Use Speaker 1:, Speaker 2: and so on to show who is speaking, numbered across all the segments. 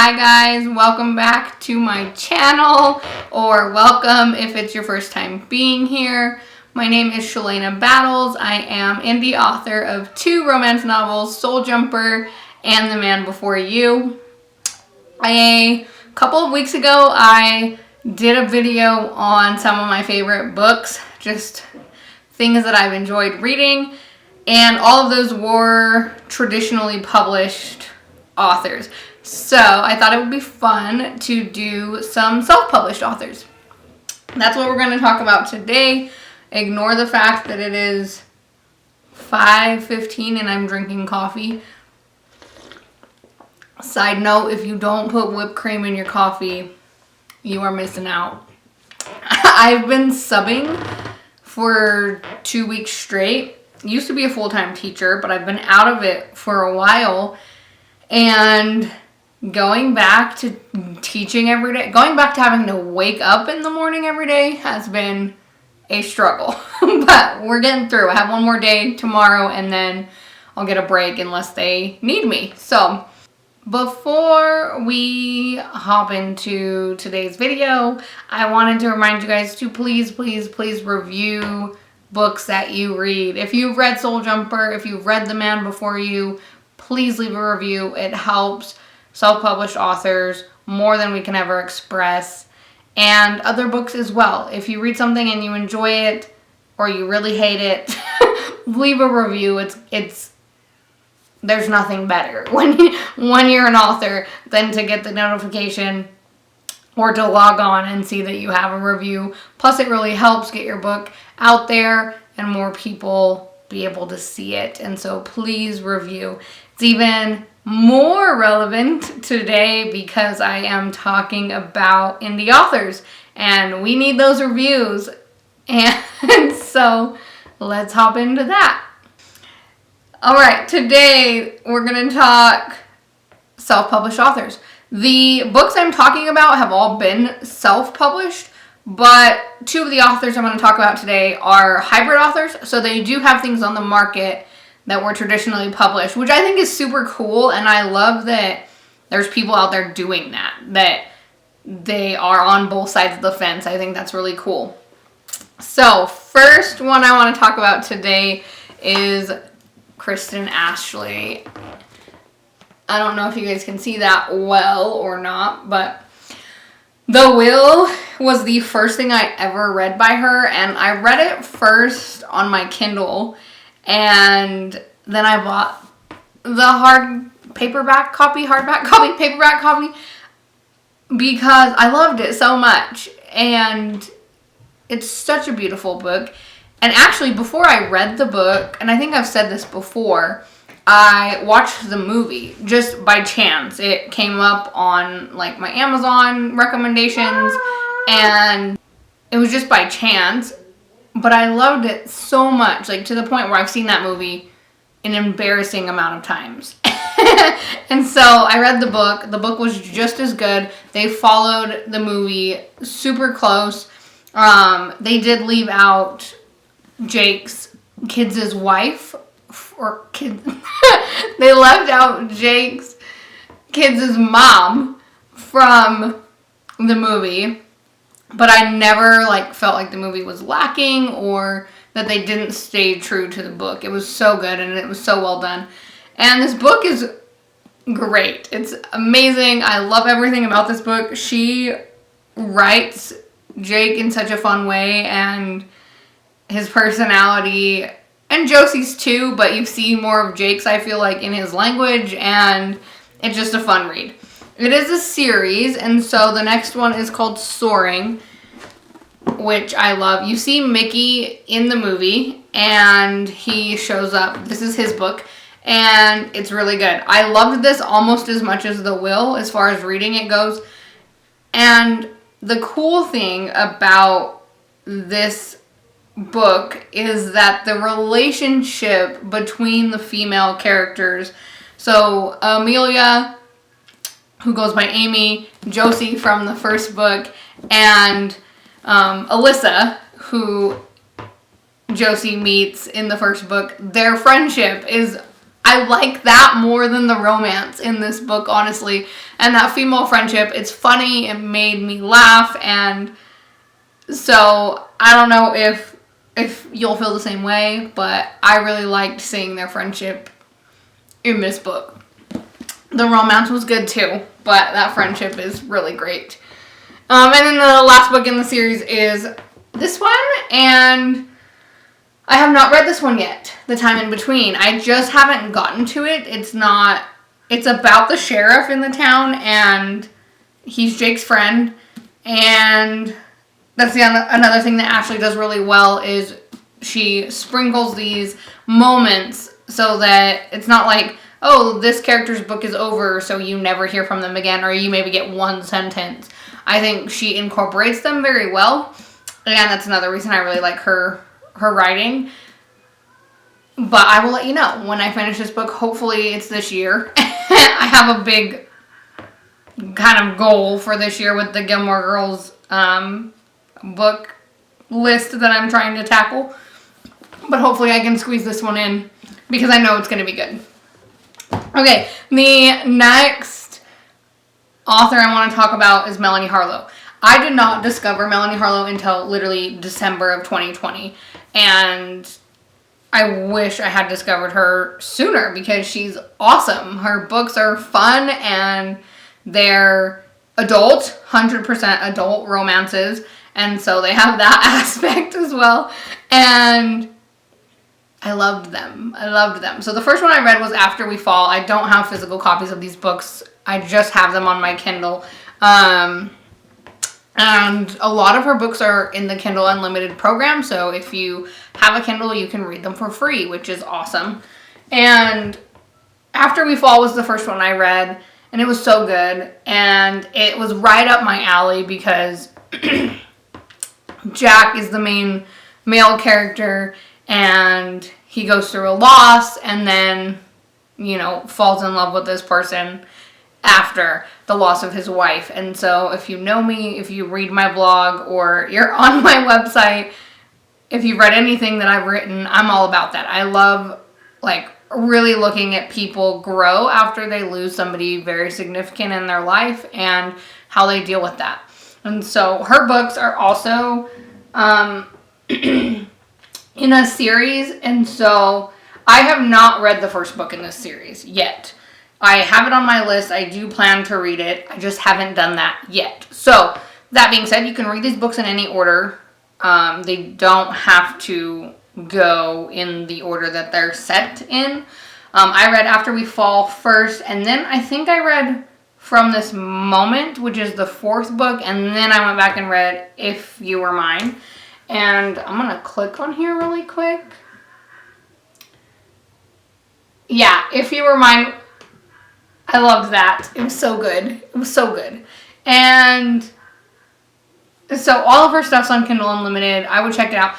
Speaker 1: Hi guys, welcome back to my channel, or welcome if it's your first time being here. My name is shalanabattles. I am indie author of 2 romance novels, Soul Jumper and The Man Before You. A couple of weeks ago, I did a video on some of my favorite books, just things that I've enjoyed reading, and all of those were traditionally published authors. So I thought it would be fun to do some self-published authors. That's what we're going to talk about today. Ignore the fact that it is 5:15 and I'm drinking coffee. Side note, if you don't put whipped cream in your coffee, you are missing out. I've been subbing for 2 weeks straight. Used to be a full-time teacher, but I've been out of it for a while. And going back to teaching every day, going back to having to wake up in the morning every day has been a struggle. But we're getting through. I have one more day tomorrow and then I'll get a break unless they need me. So before we hop into today's video, I wanted to remind you guys to please review books that you read. If you've read Soul Jumper, if you've read The Man Before You, please leave a review. It helps self-published authors more than we can ever express, and other books as well. If you read something and you enjoy it or you really hate it, leave a review. It's there's nothing better when you're an author than to get the notification or to log on and see that you have a review. Plus, it really helps get your book out there and more people be able to see it. And so please review. It's even more relevant today because I am talking about indie authors and we need those reviews. And so let's hop into that. All right, today we're going to talk self-published authors. The books I'm talking about have all been self-published, but 2 of the authors I'm going to talk about today are hybrid authors. So they do have things on the market that were traditionally published, which I think is super cool. And I love that there's people out there doing that they are on both sides of the fence. I think that's really cool. So first one I want to talk about today is Kristen Ashley. I don't know if you guys can see that well or not, but The Will was the first thing I ever read by her, and I read it first on my Kindle, and then I bought the paperback copy, because I loved it so much, and it's such a beautiful book. And actually, before I read the book, and I think I've said this before, I watched the movie just by chance. It came up on like my Amazon recommendations and it was just by chance, but I loved it so much, like to the point where I've seen that movie an embarrassing amount of times. And so I read the book. The book was just as good. They followed the movie super close. They did leave out Jake's kids' wife, or kid. They left out Jake's kids' mom from the movie, but I never felt like the movie was lacking or that they didn't stay true to the book. It was so good and it was so well done. And this book is great. It's amazing. I love everything about this book. She writes Jake in such a fun way, and his personality, and Josie's too, but you see more of Jake's, I feel like, in his language, and it's just a fun read. It is a series, and so the next one is called Soaring, which I love. You see Mickey in the movie, and he shows up. This is his book, and it's really good. I loved this almost as much as The Will, as far as reading it goes. And the cool thing about this book is that the relationship between the female characters, so Amelia, who goes by Amy, Josie from the first book, and Alyssa, who Josie meets in the first book, their friendship is I like that more than the romance in this book, honestly. And that female friendship, it's funny, it made me laugh, and so I don't know if you'll feel the same way, but I really liked seeing their friendship in this book. The romance was good too, but that friendship is really great. And then the last book in the series is this one, and I have not read this one yet, The Time in Between. I just haven't gotten to it. It's about the sheriff in the town, and he's Jake's friend, and that's another thing that Ashley does really well is she sprinkles these moments so that it's not like, oh, this character's book is over, so you never hear from them again, or you maybe get one sentence. I think she incorporates them very well, and that's another reason I really like her writing. But I will let you know when I finish this book. Hopefully it's this year. I have a big kind of goal for this year with the Gilmore Girls book list that I'm trying to tackle. But hopefully I can squeeze this one in because I know it's going to be good. Okay, the next author I want to talk about is Melanie Harlow. I did not discover Melanie Harlow until literally December of 2020. And I wish I had discovered her sooner because she's awesome. Her books are fun and they're adult, 100% adult romances. And so they have that aspect as well. And I loved them. So the first one I read was After We Fall. I don't have physical copies of these books. I just have them on my Kindle. And a lot of her books are in the Kindle Unlimited program. So if you have a Kindle, you can read them for free, which is awesome. And After We Fall was the first one I read. And it was so good. And it was right up my alley because Jack is the main male character. And he goes through a loss and then, falls in love with this person after the loss of his wife. And so if you know me, if you read my blog or you're on my website, if you've read anything that I've written, I'm all about that. I love really looking at people grow after they lose somebody very significant in their life and how they deal with that. And so her books are also in a series, and so I have not read the first book in this series yet. I have it on my list. I do plan to read it. I just haven't done that yet. So, that being said, you can read these books in any order. They don't have to go in the order that they're set in. I read After We Fall first, and then I think I read From This Moment, which is the fourth book, and then I went back and read If You Were Mine. And I'm going to click on here really quick. Yeah, If You Were Mine, I loved that. It was so good. And so all of her stuff's on Kindle Unlimited. I would check it out.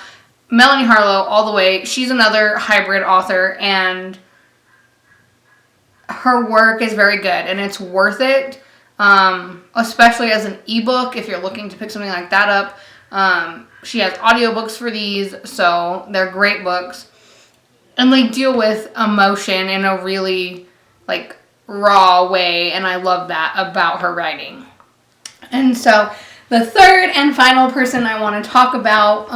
Speaker 1: Melanie Harlow, all the way. She's another hybrid author, and her work is very good, and it's worth it, especially as an ebook if you're looking to pick something like that up. She has audiobooks for these, so they're great books. And they deal with emotion in a really, raw way, and I love that about her writing. And so, the third and final person I want to talk about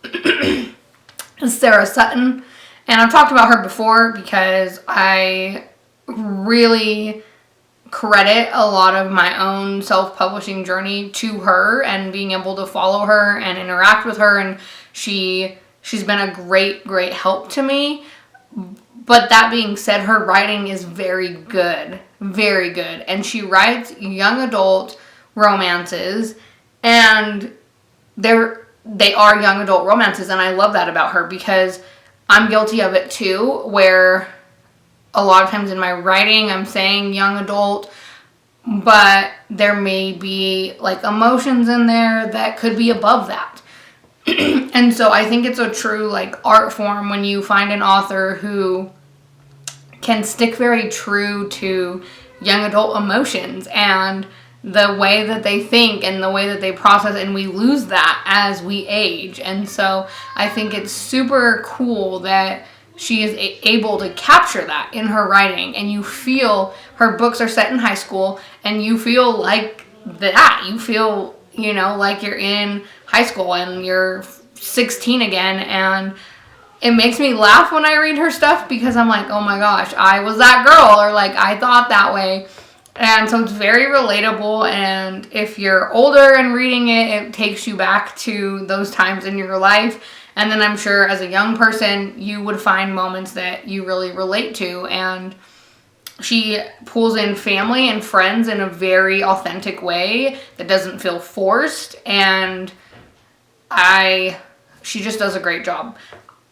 Speaker 1: is Sarah Sutton. And I've talked about her before because I really credit a lot of my own self-publishing journey to her and being able to follow her and interact with her, and she's been a great help to me. But that being said, her writing is very good, and she writes young adult romances, and they are young adult romances, and I love that about her because I'm guilty of it too, where a lot of times in my writing, I'm saying young adult, but there may be emotions in there that could be above that. And so I think it's a true art form when you find an author who can stick very true to young adult emotions and the way that they think and the way that they process, and we lose that as we age. And so I think it's super cool that she is able to capture that in her writing, and you feel her books are set in high school, and you feel like that. You feel, like you're in high school and you're 16 again, and it makes me laugh when I read her stuff because I'm like, oh my gosh, I was that girl, or like I thought that way. And so it's very relatable, and if you're older and reading it, it takes you back to those times in your life. And then I'm sure as a young person, you would find moments that you really relate to. And she pulls in family and friends in a very authentic way that doesn't feel forced. And she just does a great job.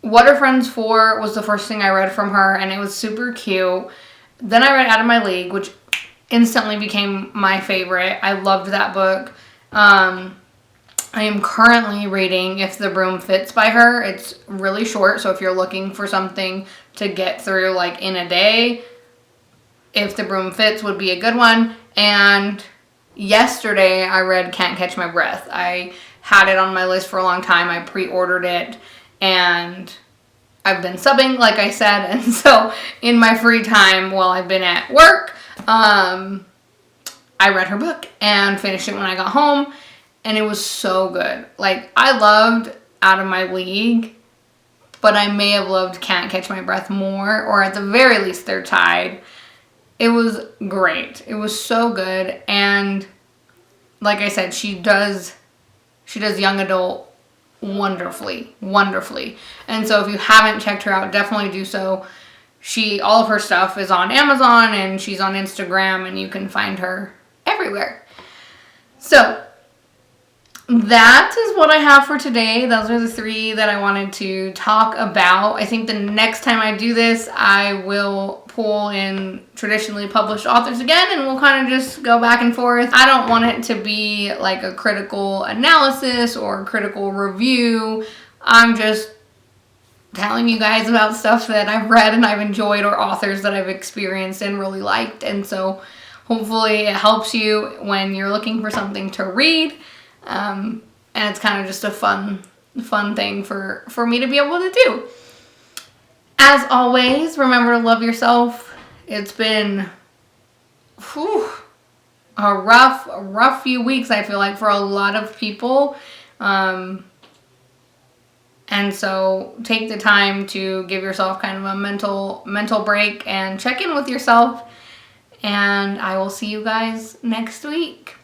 Speaker 1: What Are Friends For was the first thing I read from her, and it was super cute. Then I read Out of My League, which instantly became my favorite. I loved that book. I am currently reading If the Broom Fits by her. It's really short, so if you're looking for something to get through like in a day, If the Broom Fits would be a good one. And yesterday I read Can't Catch My Breath. I had it on my list for a long time. I pre-ordered it, and I've been subbing, like I said, and so in my free time while I've been at work, I read her book and finished it when I got home. And it was so good. Like, I loved Out of My League, but I may have loved Can't Catch My Breath more, or at the very least, they're tied. It was great. It was so good. And like I said, she does young adult wonderfully. And so if you haven't checked her out, definitely do so. All of her stuff is on Amazon, and she's on Instagram, and you can find her everywhere. So that is what I have for today. Those are the 3 that I wanted to talk about. I think the next time I do this, I will pull in traditionally published authors again, and we'll kind of just go back and forth. I don't want it to be like a critical analysis or critical review. I'm just telling you guys about stuff that I've read and I've enjoyed, or authors that I've experienced and really liked. And so hopefully it helps you when you're looking for something to read. And it's kind of just a fun thing for me to be able to do. As always, remember to love yourself. It's been a rough few weeks, I feel like, for a lot of people. And so take the time to give yourself kind of a mental break and check in with yourself. And I will see you guys next week.